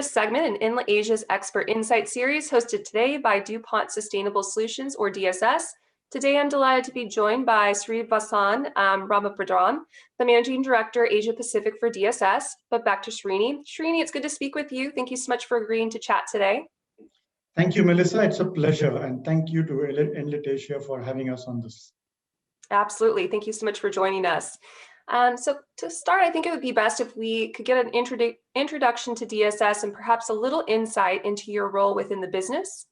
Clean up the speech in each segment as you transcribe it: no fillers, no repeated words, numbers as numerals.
latest segment in Asia's Expert Insight series, hosted today by DuPont Sustainable Solutions, or DSS. Today, I'm delighted to be joined by Srinivasan Ramabhadran, the Managing Director, Asia Pacific for DSS. But back to Srini. Srini, it's good to speak with you. Thank you so much for agreeing to chat today. Thank you, Melissa. It's a pleasure. And thank you to Enrich Asia for having us on this. Absolutely. Thank you so much for joining us. So to start, I think it would be best if we could get an introduction to DSS and perhaps a little insight into your role within the business.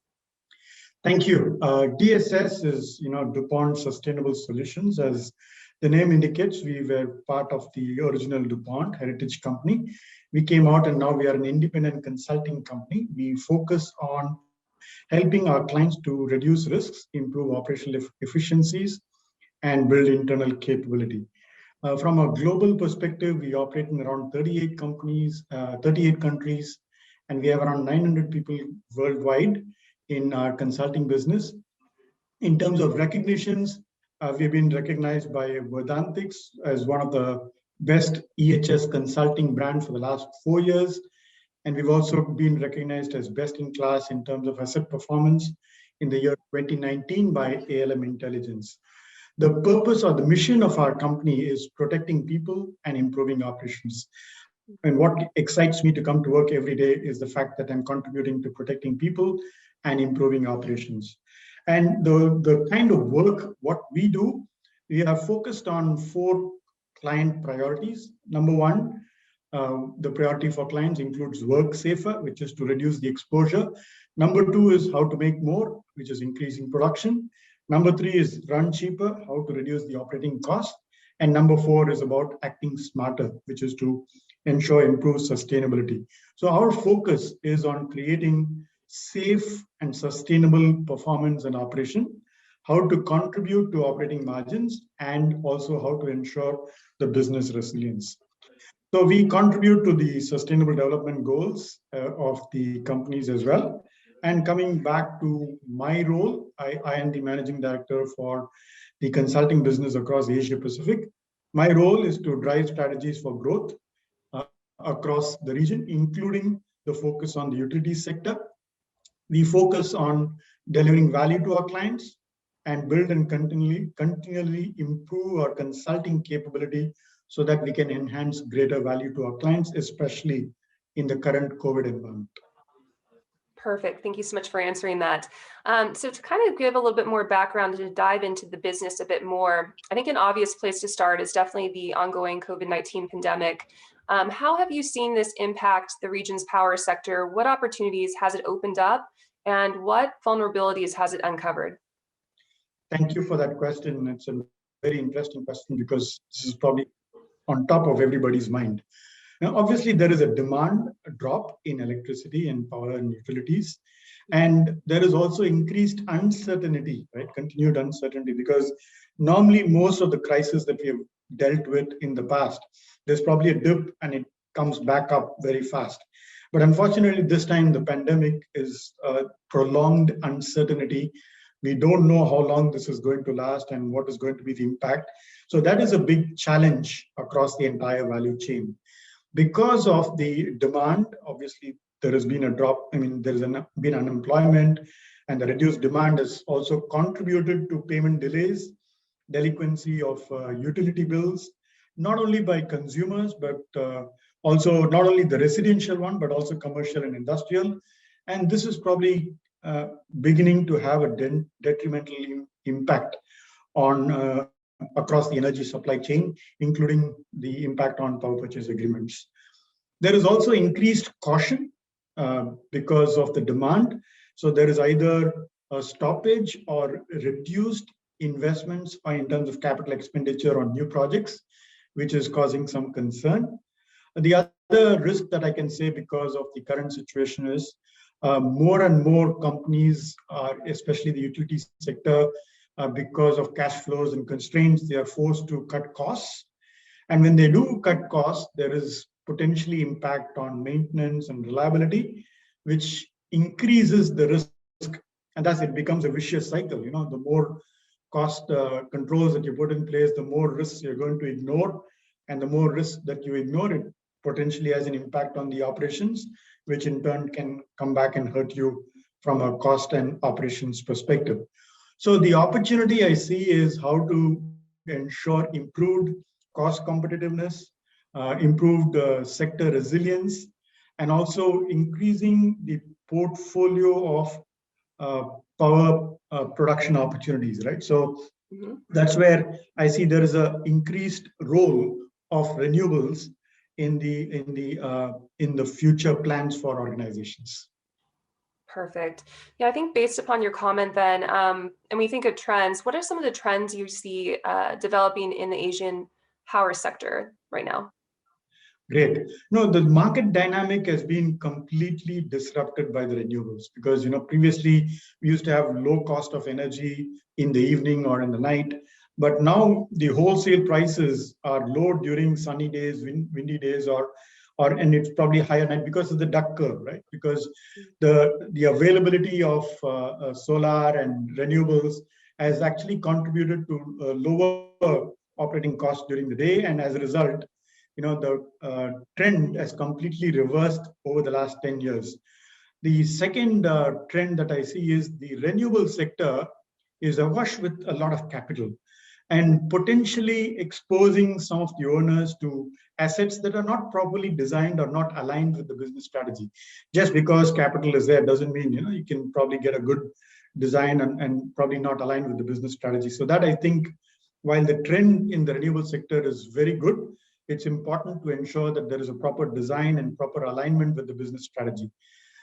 Thank you. DSS is, DuPont Sustainable Solutions. As the name indicates, we were part of the original DuPont heritage company. We came out and now we are an independent consulting company. We focus on helping our clients to reduce risks, improve operational efficiencies, and build internal capability. From a global perspective, we operate in around 38 countries, and we have around 900 people worldwide in our consulting business. In terms of recognitions, we've been recognized by Verdantix as one of the best EHS consulting brands for the last 4 years. And we've also been recognized as best in class in terms of asset performance in the year 2019 by ALM Intelligence. The purpose or the mission of our company is protecting people and improving operations. And what excites me to come to work every day is the fact that I'm contributing to protecting people and improving operations. And the kind of work, what we do, we are focused on 4 client priorities. Number 1, the priority for clients includes work safer, which is to reduce the exposure. Number 2 is how to make more, which is increasing production. Number 3 is run cheaper, how to reduce the operating cost. And number 4 is about acting smarter, which is to ensure improved sustainability. So our focus is on creating safe and sustainable performance and operation, how to contribute to operating margins, and also how to ensure the business resilience. So we contribute to the sustainable development goals of the companies as well. And coming back to my role, I am the managing director for the consulting business across Asia Pacific. My role is to drive strategies for growth across the region, including the focus on the utility sector. We focus on delivering value to our clients and build and continually improve our consulting capability so that we can enhance greater value to our clients, especially in the current COVID environment. Perfect. Thank you so much for answering that. So to kind of give a little bit more background and to dive into the business a bit more, I think an obvious place to start is definitely the ongoing COVID-19 pandemic. How have you seen this impact the region's power sector? What opportunities has it opened up? And what vulnerabilities has it uncovered? Thank you for that question. It's a very interesting question because this is probably on top of everybody's mind. Now, obviously, there is a demand drop in electricity and power and utilities. And there is also increased uncertainty, right? Continued uncertainty, because normally most of the crises that we have dealt with in the past, there's probably a dip and it comes back up very fast. But unfortunately, this time the pandemic is prolonged uncertainty. We don't know how long this is going to last and what is going to be the impact. So that is a big challenge across the entire value chain. Because of the demand, obviously, there has been a drop. I mean, there has been unemployment, and the reduced demand has also contributed to payment delays, delinquency of utility bills, not only by consumers, but also not only the residential one, but also commercial and industrial. And this is probably beginning to have a detrimental impact on across the energy supply chain, including the impact on power purchase agreements. There is also increased caution because of the demand. So there is either a stoppage or reduced investments in terms of capital expenditure on new projects, which is causing some concern. The other risk that I can say because of the current situation is more and more companies, especially the utility sector, because of cash flows and constraints, they are forced to cut costs. And when they do cut costs, there is potentially impact on maintenance and reliability, which increases the risk. And thus it becomes a vicious cycle. The more cost controls that you put in place, the more risks you're going to ignore. And the more risk that you ignore, it potentially has an impact on the operations. which in turn can come back and hurt you from a cost and operations perspective. So the opportunity I see is how to ensure improved cost competitiveness, improved sector resilience, and also increasing the portfolio of uh, power production opportunities, right? So that's where I see there is a increased role of renewables in the future plans for organizations. Perfect. Yeah, I think based upon your comment then, and we think of trends, what are some of the trends you see developing in the Asian power sector right now? Great. No, the market dynamic has been completely disrupted by the renewables because previously we used to have low cost of energy in the evening or in the night, but now the wholesale prices are low during sunny days, windy days, or and it's probably higher night because of the duck curve, right? Because the availability of solar and renewables has actually contributed to lower operating costs during the day, and as a result, the trend has completely reversed over the last 10 years. The second trend that I see is the renewable sector is awash with a lot of capital and potentially exposing some of the owners to assets that are not properly designed or not aligned with the business strategy. Just because capital is there doesn't mean you can probably get a good design and probably not aligned with the business strategy. So that, I think, while the trend in the renewable sector is very good, it's important to ensure that there is a proper design and proper alignment with the business strategy.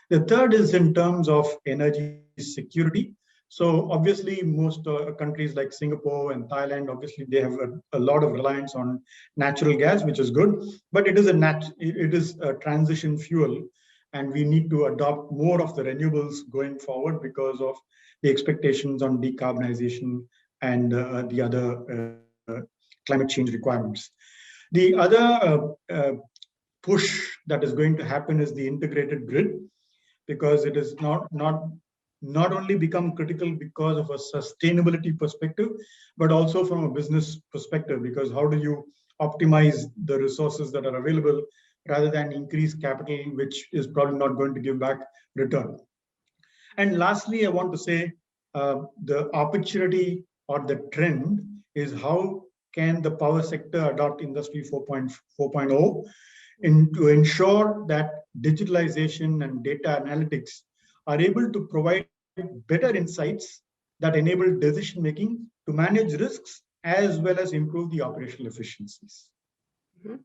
The third is in terms of energy security. So obviously, most countries like Singapore and Thailand, obviously they have a lot of reliance on natural gas, which is good, but it is a transition fuel, and we need to adopt more of the renewables going forward because of the expectations on decarbonization and the other climate change requirements. The other push that is going to happen is the integrated grid, because it is not only become critical because of a sustainability perspective, but also from a business perspective, because how do you optimize the resources that are available rather than increase capital, which is probably not going to give back return. And lastly, I want to say the opportunity or the trend is how can the power sector adopt Industry 4.0 to ensure that digitalization and data analytics are able to provide better insights that enable decision making to manage risks as well as improve the operational efficiencies. Mhm.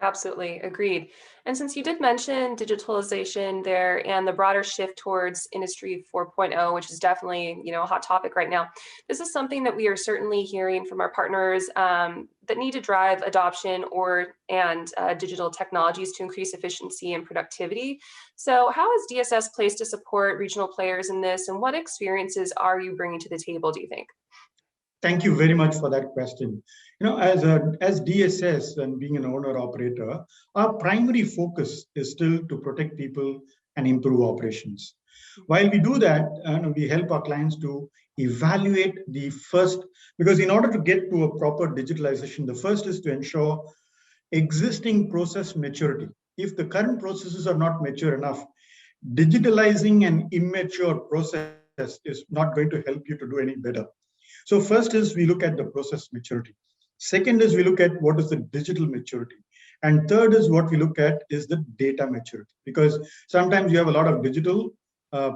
Absolutely, agreed. And since you did mention digitalization there and the broader shift towards Industry 4.0, which is definitely a hot topic right now, this is something that we are certainly hearing from our partners that need to drive adoption and digital technologies to increase efficiency and productivity. So, how is DSS placed to support regional players in this, and what experiences are you bringing to the table, do you think? Thank you very much for that question. As DSS and being an owner operator, our primary focus is still to protect people and improve operations. While we do that, we help our clients to evaluate the first, because in order to get to a proper digitalization, the first is to ensure existing process maturity. If the current processes are not mature enough, digitalizing an immature process is not going to help you to do any better. So first is we look at the process maturity. Second is we look at what is the digital maturity. And third is what we look at is the data maturity. Because sometimes you have a lot of digital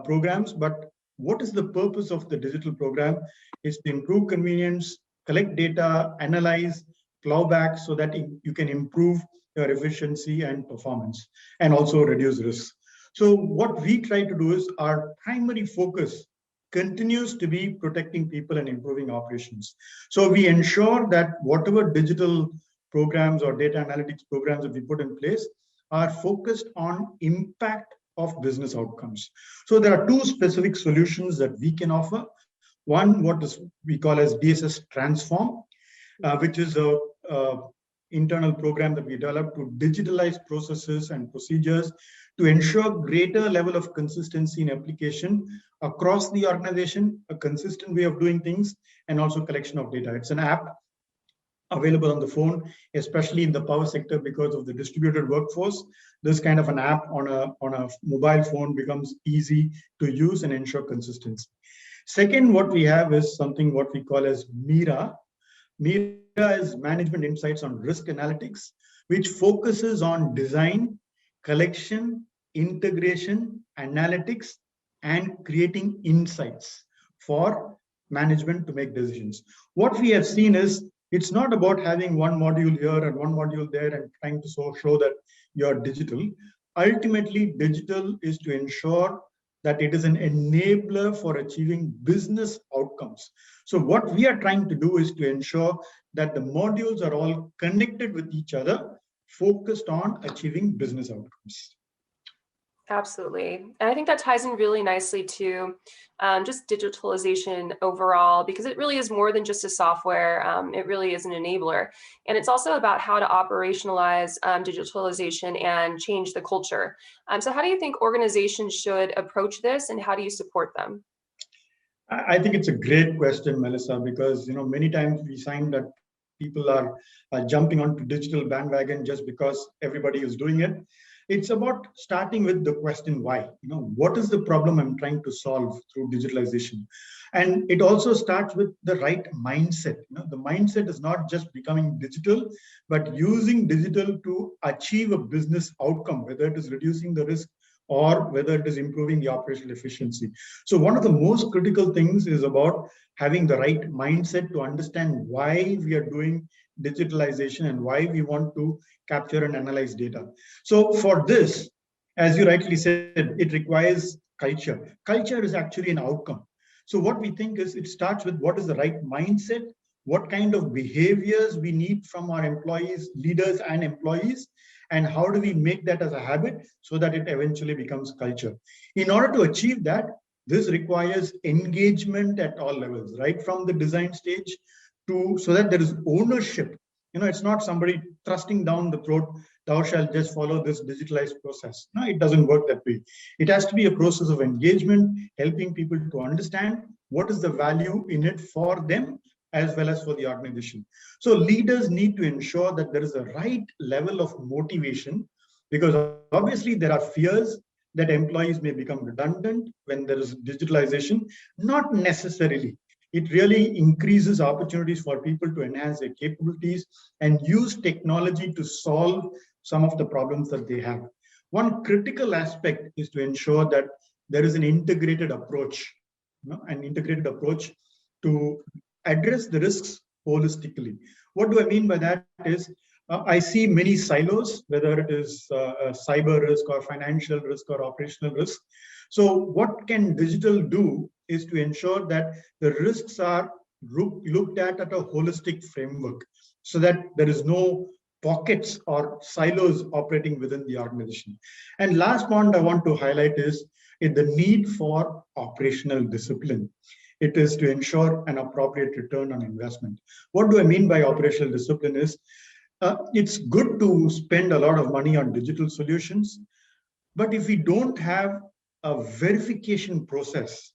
programs, but what is the purpose of the digital program? Is to improve convenience, collect data, analyze, plow back so that you can improve your efficiency and performance and also reduce risks. So what we try to do is our primary focus continues to be protecting people and improving operations. So we ensure that whatever digital programs or data analytics programs that we put in place are focused on impact of business outcomes. So there are two specific solutions that we can offer. One, what is we call as DSS Transform, which is a internal program that we developed to digitalize processes and procedures to ensure greater level of consistency in application across the organization, a consistent way of doing things, and also collection of data. It's an app available on the phone, especially in the power sector because of the distributed workforce. This kind of an app on a mobile phone becomes easy to use and ensure consistency. Second, what we have is something what we call as Mira. Mira is Management Insights on Risk Analytics, which focuses on design, collection, integration, analytics, and creating insights for management to make decisions. What we have seen is it's not about having one module here and one module there and trying to show that you're digital. Ultimately, digital is to ensure that it is an enabler for achieving business outcomes. So what we are trying to do is to ensure that the modules are all connected with each other, focused on achieving business outcomes. Absolutely. And I think that ties in really nicely to just digitalization overall, because it really is more than just a software. It really is an enabler. And it's also about how to operationalize digitalization and change the culture. So how do you think organizations should approach this, and how do you support them? I think it's a great question, Melissa, because many times we find that people are jumping onto digital bandwagon just because everybody is doing it. It's about starting with the question why. What is the problem I'm trying to solve through digitalization? And it also starts with the right mindset. The mindset is not just becoming digital, but using digital to achieve a business outcome, whether it is reducing the risk or whether it is improving the operational efficiency. So one of the most critical things is about having the right mindset to understand why we are doing digitalization and why we want to capture and analyze data. So for this, as you rightly said, it requires culture. Culture is actually an outcome. So what we think is it starts with what is the right mindset, what kind of behaviors we need from our employees, leaders and employees, and how do we make that as a habit so that it eventually becomes culture. In order to achieve that, this requires engagement at all levels, right from the design stage to so that there is ownership. It's not somebody thrusting down the throat, thou shalt just follow this digitalized process. No, it doesn't work that way. It has to be a process of engagement, helping people to understand what is the value in it for them as well as for the organization. So leaders need to ensure that there is a right level of motivation, because obviously there are fears that employees may become redundant when there is digitalization. Not necessarily. It really increases opportunities for people to enhance their capabilities and use technology to solve some of the problems that they have. One critical aspect is to ensure that there is an integrated approach, to address the risks holistically. What do I mean by that is, I see many silos, whether it is cyber risk or financial risk or operational risk. So what can digital do is to ensure that the risks are looked at a holistic framework so that there is no pockets or silos operating within the organization. And last point I want to highlight is the need for operational discipline. It is to ensure an appropriate return on investment. What do I mean by operational discipline is, it's good to spend a lot of money on digital solutions, but if we don't have a verification process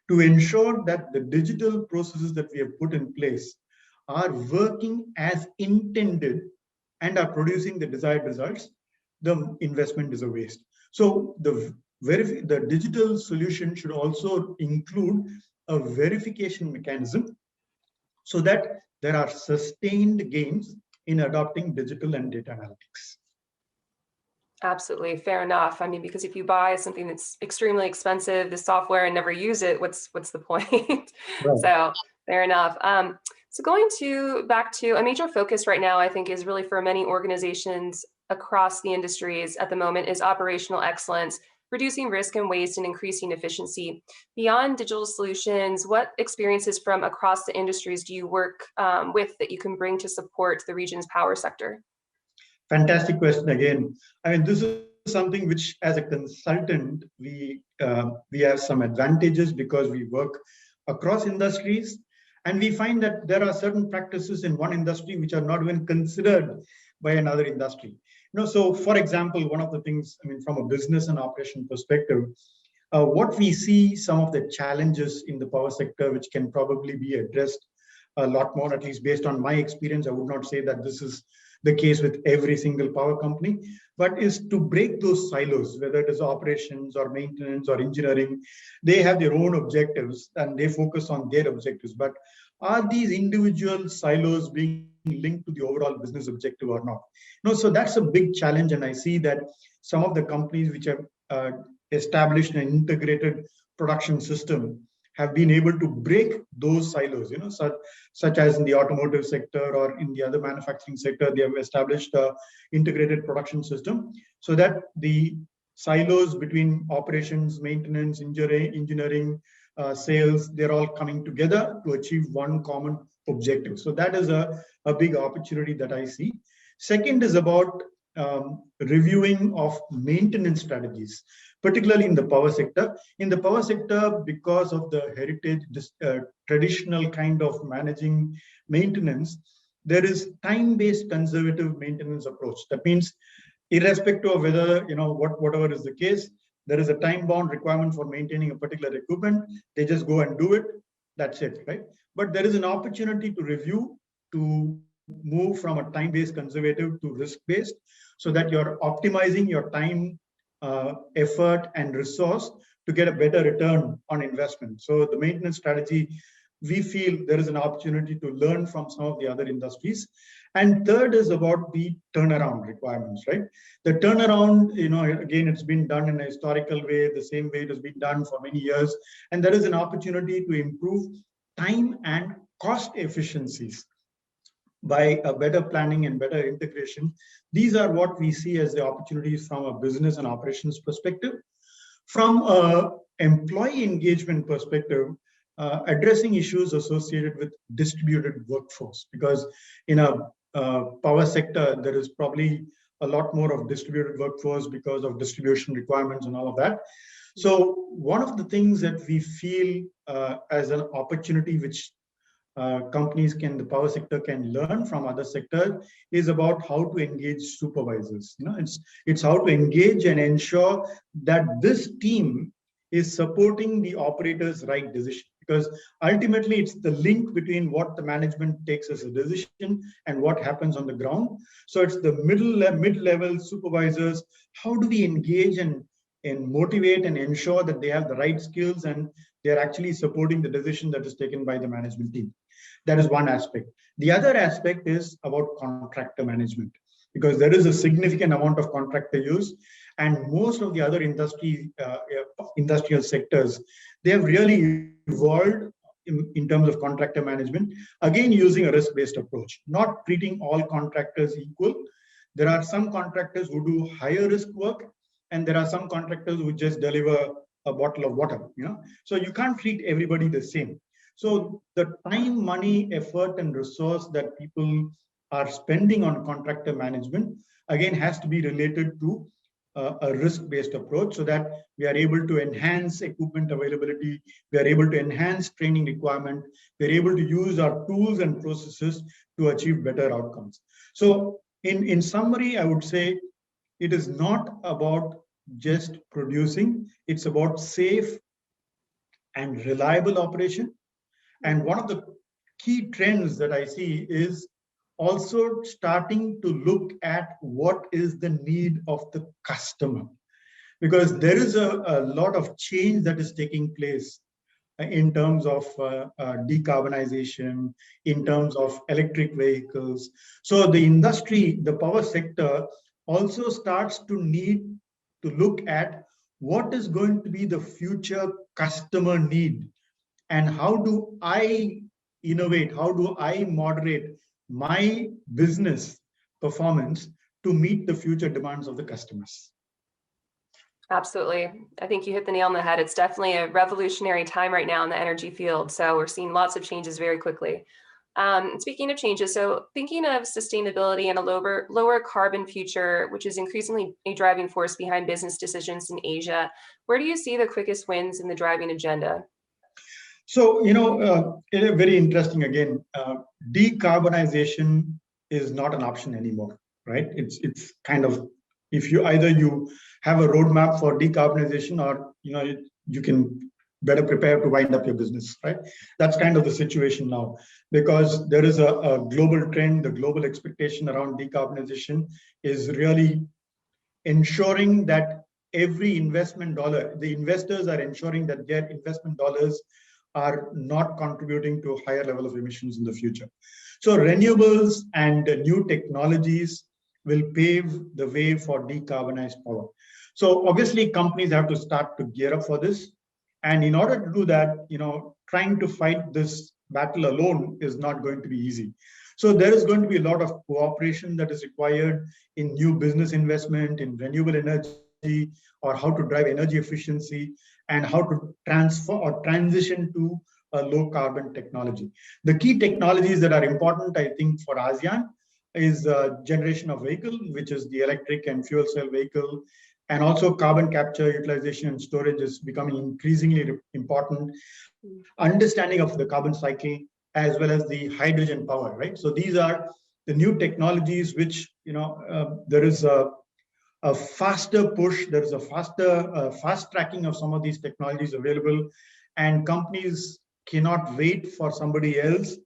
to ensure that the digital processes that we have put in place are working as intended and are producing the desired results, the investment is a waste. So the digital solution should also include a verification mechanism so that there are sustained gains in adopting digital and data analytics. Absolutely, fair enough. I mean, because if you buy something that's extremely expensive, the software, and never use it, what's the point? Right. So fair enough. So going back to a major focus right now, I think is really for many organizations across the industries at the moment is operational excellence, reducing risk and waste and increasing efficiency. Beyond digital solutions, what experiences from across the industries do you work with that you can bring to support the region's power sector? Fantastic question again. I mean, this is something which, as a consultant, we have some advantages because we work across industries, and we find that there are certain practices in one industry which are not even considered by another industry. So for example, one of the things, I mean, from a business and operation perspective, what we see some of the challenges in the power sector which can probably be addressed a lot more, at least based on my experience. I would not say that this is the case with every single power company, but is to break those silos, whether it is operations or maintenance or engineering. They have their own objectives and they focus on their objectives. But are these individual silos being linked to the overall business objective or not? No, so that's a big challenge. And I see that some of the companies which have established an integrated production system have been able to break those silos, such as in the automotive sector or in the other manufacturing sector. They have established a integrated production system so that the silos between operations, maintenance, engineering, sales, they're all coming together to achieve one common objective. So that is a big opportunity that I see. Second is about reviewing of maintenance strategies, particularly in the power sector. In the power sector, because of the heritage, traditional kind of managing maintenance, there is time-based conservative maintenance approach. That means, irrespective of whether, whatever is the case, there is a time-bound requirement for maintaining a particular equipment. They just go and do it. That's it, right? But there is an opportunity to review, to move from a time-based conservative to risk-based, so that you're optimizing your time, effort, and resource to get a better return on investment. So the maintenance strategy, we feel there is an opportunity to learn from some of the other industries. And third is about the turnaround requirements, right? The turnaround, again, it's been done in a historical way, the same way it has been done for many years. And there is an opportunity to improve time and cost efficiencies by a better planning and better integration. These are what we see as the opportunities from a business and operations perspective. From an employee engagement perspective, addressing issues associated with distributed workforce, because in a power sector, there is probably a lot more of distributed workforce because of distribution requirements and all of that. So one of the things that we feel as an opportunity which the power sector can learn from other sectors is about how to engage supervisors. It's how to engage and ensure that this team is supporting the operator's right decision, because ultimately it's the link between what the management takes as a decision and what happens on the ground. So it's the mid-level supervisors. How do we engage and motivate and ensure that they have the right skills and they're actually supporting the decision that is taken by the management team? That is one aspect. The other aspect is about contractor management, because there is a significant amount of contractor use, and most of the other industrial sectors, they have really evolved in terms of contractor management, again using a risk-based approach, not treating all contractors equal. There are some contractors who do higher risk work, and there are some contractors who just deliver a bottle of water. So you can't treat everybody the same. So the time, money, effort, and resource that people are spending on contractor management, again, has to be related to a risk-based approach, so that we are able to enhance equipment availability, we are able to enhance training requirement, we are able to use our tools and processes to achieve better outcomes. So in summary, I would say it is not about just producing, it's about safe and reliable operation. And one of the key trends that I see is also starting to look at what is the need of the customer, because there is a lot of change that is taking place in terms of decarbonization, in terms of electric vehicles. So the industry, the power sector, also starts to need to look at what is going to be the future customer need, and how do I innovate, how do I moderate my business performance to meet the future demands of the customers. Absolutely. I think you hit the nail on the head. It's definitely a revolutionary time right now in the energy field. So we're seeing lots of changes very quickly. Speaking of changes, so thinking of sustainability and a lower carbon future, which is increasingly a driving force behind business decisions in Asia, where do you see the quickest wins in the driving agenda? So, very interesting again, decarbonization is not an option anymore, right? It's kind of, if you have a roadmap for decarbonization, or, you can better prepare to wind up your business, right? That's kind of the situation now, because there is a global trend. The global expectation around decarbonization is really ensuring that every investment dollar, the investors are ensuring that their investment dollars are not contributing to a higher level of emissions in the future. So renewables and new technologies will pave the way for decarbonized power. So obviously companies have to start to gear up for this. And in order to do that, trying to fight this battle alone is not going to be easy. So there is going to be a lot of cooperation that is required in new business investment, in renewable energy, or how to drive energy efficiency, and how to transfer or transition to a low carbon technology. The key technologies that are important, I think, for ASEAN is generation of vehicle, which is the electric and fuel cell vehicle, and also carbon capture, utilization, and storage is becoming increasingly important. Understanding of the carbon cycle, as well as the hydrogen power, right? So these are the new technologies which, there is a faster push, there is a fast tracking of some of these technologies available, and companies cannot wait for somebody else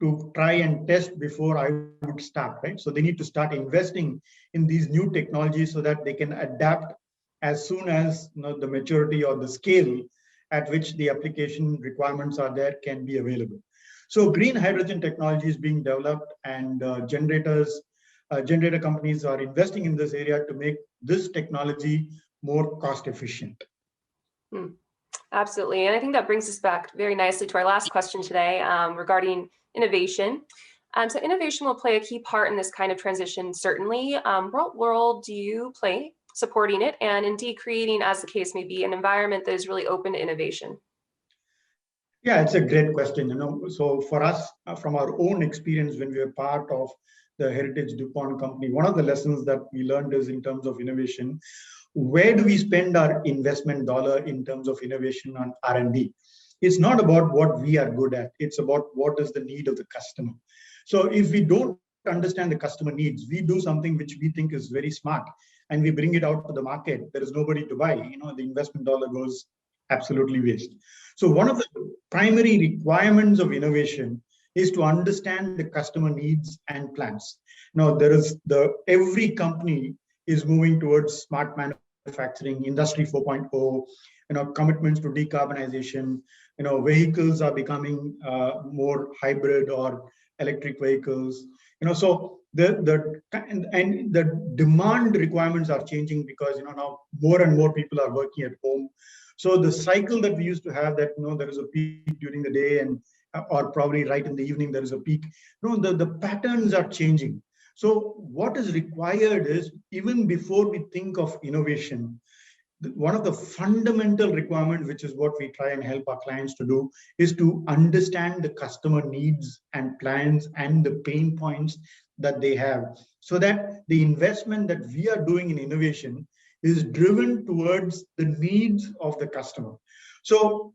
to try and test before I would start, right? So they need to start investing in these new technologies so that they can adapt as soon as the maturity or the scale at which the application requirements are there can be available. So green hydrogen technology is being developed, and generator companies are investing in this area to make this technology more cost efficient. Absolutely. And I think that brings us back very nicely to our last question today regarding innovation. So innovation will play a key part in this kind of transition, certainly. What role do you play supporting it, and indeed creating, as the case may be, an environment that is really open to innovation? Yeah, it's a great question. So for us, from our own experience, when we were part of the Heritage DuPont company, one of the lessons that we learned is in terms of innovation, where do we spend our investment dollar in terms of innovation on R&D? It's not about what we are good at. It's about what is the need of the customer. So if we don't understand the customer needs, we do something which we think is very smart, and we bring it out to the market. There is nobody to buy. The investment dollar goes absolutely waste. So one of the primary requirements of innovation is to understand the customer needs and plans. Now, every company is moving towards smart manufacturing, industry 4.0, commitments to decarbonization. Vehicles are becoming more hybrid or electric vehicles. So the demand requirements are changing because now more and more people are working at home. So the cycle that we used to have, that there is a peak during the day or probably right in the evening there is a peak. The patterns are changing. So what is required is, even before we think of innovation, one of the fundamental requirements, which is what we try and help our clients to do, is to understand the customer needs and plans and the pain points that they have, so that the investment that we are doing in innovation is driven towards the needs of the customer. So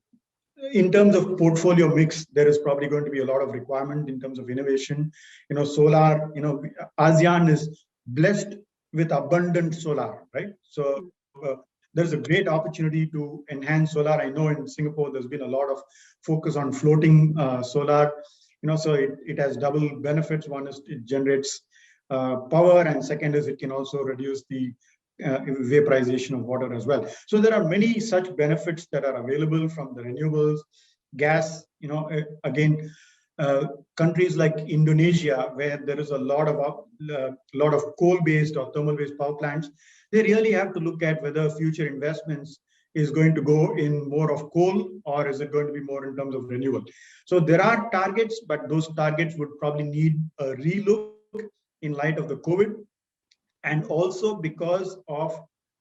in terms of portfolio mix, there is probably going to be a lot of requirement in terms of innovation. Solar, ASEAN is blessed with abundant solar, right? So there's a great opportunity to enhance solar. I know in Singapore, there's been a lot of focus on floating solar. So it has double benefits. One is it generates power, and second is it can also reduce the vaporization of water as well. So there are many such benefits that are available from the renewables, gas. Again, countries like Indonesia, where there is a lot of coal-based or thermal-based power plants, they really have to look at whether future investments is going to go in more of coal, or is it going to be more in terms of renewable. So there are targets, but those targets would probably need a relook in light of the COVID, and also because of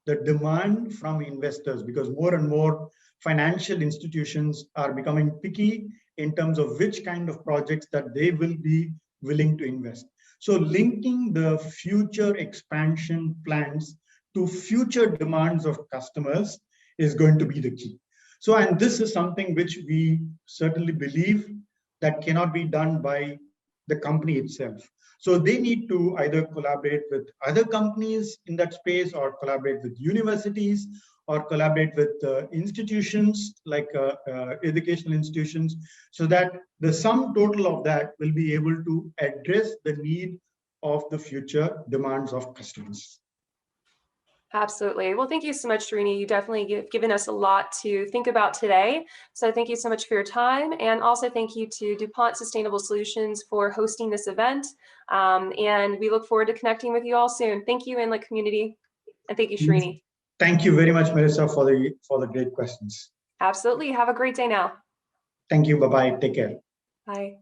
the demand from investors, because more and more financial institutions are becoming picky in terms of which kind of projects that they will be willing to invest. So linking the future expansion plans to future demands of customers is going to be the key. So, and this is something which we certainly believe that cannot be done by the company itself. So they need to either collaborate with other companies in that space, or collaborate with universities, or collaborate with institutions like educational institutions, so that the sum total of that will be able to address the need of the future demands of customers. Absolutely. Well, thank you so much, Srini. You definitely given us a lot to think about today. So thank you so much for your time. And also thank you to DuPont Sustainable Solutions for hosting this event. And we look forward to connecting with you all soon. Thank you, Inlet community. And thank you, Srini. Thank you very much, Marissa, for the great questions. Absolutely. Have a great day now. Thank you. Bye-bye. Take care. Bye.